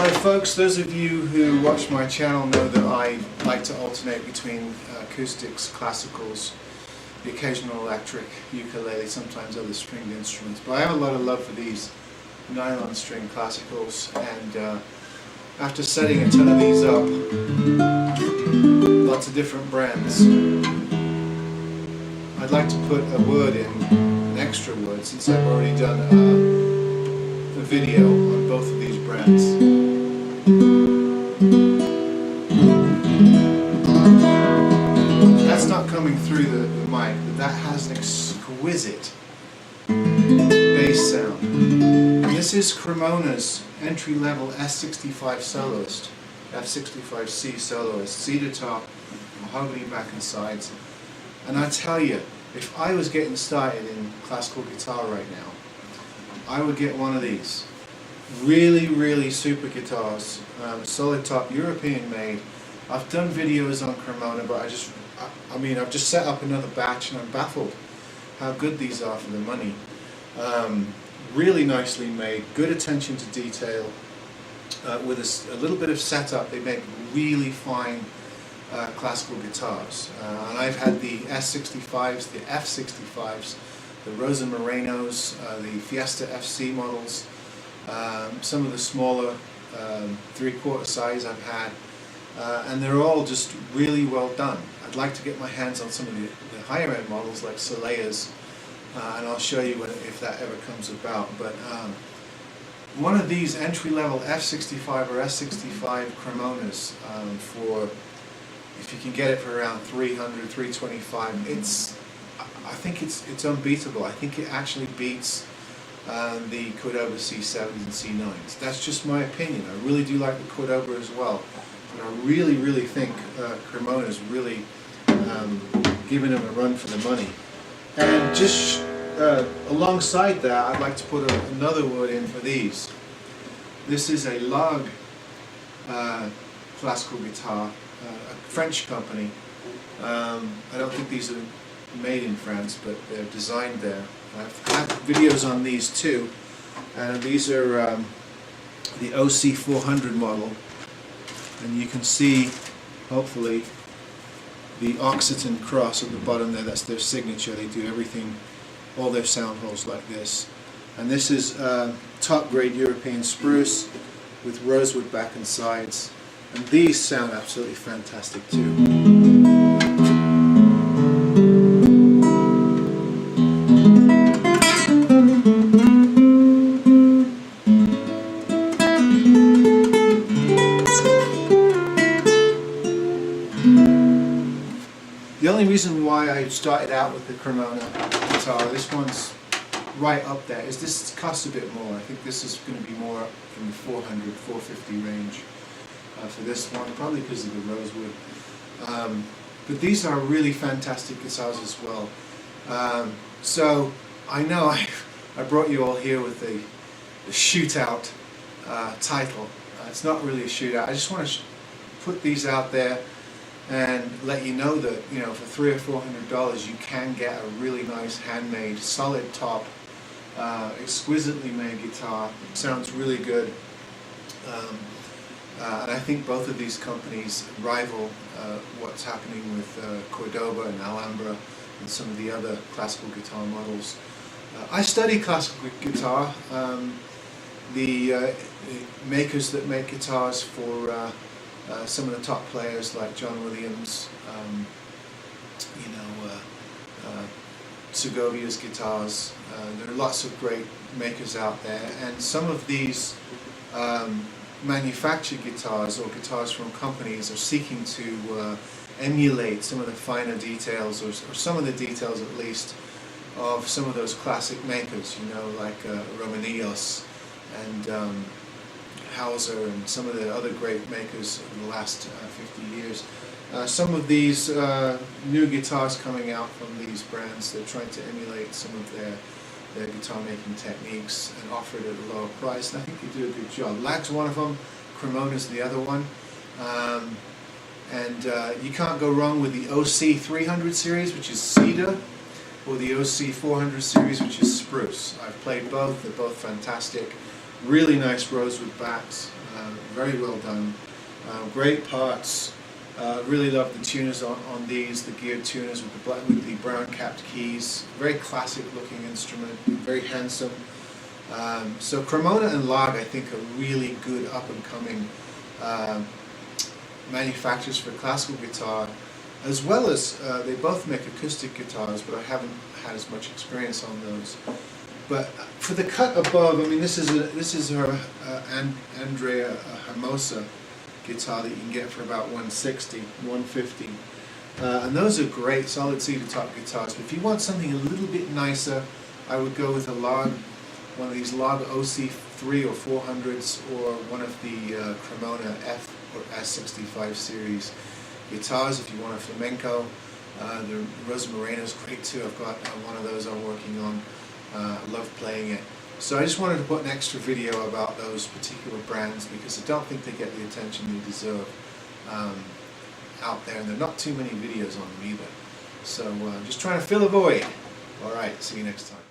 Hello folks, those of you who watch my channel know that I like to alternate between acoustics, classicals, the occasional electric, ukulele, sometimes other stringed instruments. But I have a lot of love for these nylon string classicals, and after setting a ton of these up, lots of different brands, I'd like to put a word in, an extra word, since I've already done a video on both of these brands. That's not coming through the mic, but that has an exquisite bass sound. And this is Cremona's entry-level S65 soloist, F65C soloist, cedar top, mahogany back and sides. And I tell you, if I was getting started in classical guitar right now, I would get one of these. Really super guitars, solid top, European made. I've done videos on Cremona, but I've just set up another batch and I'm baffled how good these are for the money. Really nicely made, good attention to detail. With a little bit of setup, they make really fine classical guitars. And I've had the S65s, the F65s, the Rosa Morenos, the Fiesta FC models, some of the smaller 3/4 size I've had, and they're all just really well done. I'd like to get my hands on some of the higher end models like Soleil's, and I'll show you if that ever comes about. But one of these entry-level F65 or S65 Cremonas, if you can get it for around $300, $325, I think it's unbeatable. I think it actually beats the Cordoba C7s and C9s. That's just my opinion. I really do like the Cordoba as well, but I really think Cremona's really giving them a run for the money. And just alongside that, I'd like to put another word in for these. This is a Lag classical guitar, a French company. I don't think these are made in France, but they're designed there. I've had videos on these too, and these are the OC400 model, and you can see hopefully the Occitan cross at the bottom there. That's their signature. They do everything, all their sound holes like this. And this is top grade European spruce with rosewood back and sides, and these sound absolutely fantastic too. The only reason why I started out with the Cremona guitar, this one's right up there, is this costs a bit more. I think this is going to be more up in the $400, $450 range for this one, probably because of the rosewood. But these are really fantastic guitars as well. So I know I brought you all here with the shootout title. It's not really a shootout. I just want to put these out there and let you know that, you know, for $300 or $400 you can get a really nice handmade, solid top, exquisitely made guitar. It sounds really good, and I think both of these companies rival what's happening with Cordoba and Alhambra and some of the other classical guitar models. I study classical guitar. The makers that make guitars for some of the top players like John Williams, Segovia's guitars. There are lots of great makers out there, and some of these manufactured guitars or guitars from companies are seeking to emulate some of the finer details, or some of the details at least, of some of those classic makers, you know, like Romanillos and Hauser and some of the other great makers of the last 50 years. Some of these new guitars coming out from these brands, they're trying to emulate some of their guitar making techniques and offer it at a lower price, and I think they do a good job. Lag's one of them, Cremona's the other one, and you can't go wrong with the OC300 series, which is cedar, or the OC400 series, which is spruce. I've played both, they're both fantastic. Really nice rosewood backs, very well done. Great parts. Really love the tuners on these, the geared tuners with the brown capped keys. Very classic looking instrument, very handsome. So Cremona and Lag, I think, are really good up and coming manufacturers for classical guitar, as well as they both make acoustic guitars, but I haven't had as much experience on those. But for the cut above, I mean, this is her Andrea Hermosa guitar that you can get for about $160, $150, and those are great solid cedar top guitars. But if you want something a little bit nicer, I would go with a Lag, one of these Lag OC3 or 400s, or one of the Cremona F or S65 series guitars if you want a flamenco. The Rosa Moreno is great too. I've got one of those I'm working on. Love playing it. So I just wanted to put an extra video about those particular brands because I don't think they get the attention they deserve out there, and there are not too many videos on them either. So just trying to fill a void. Alright, see you next time.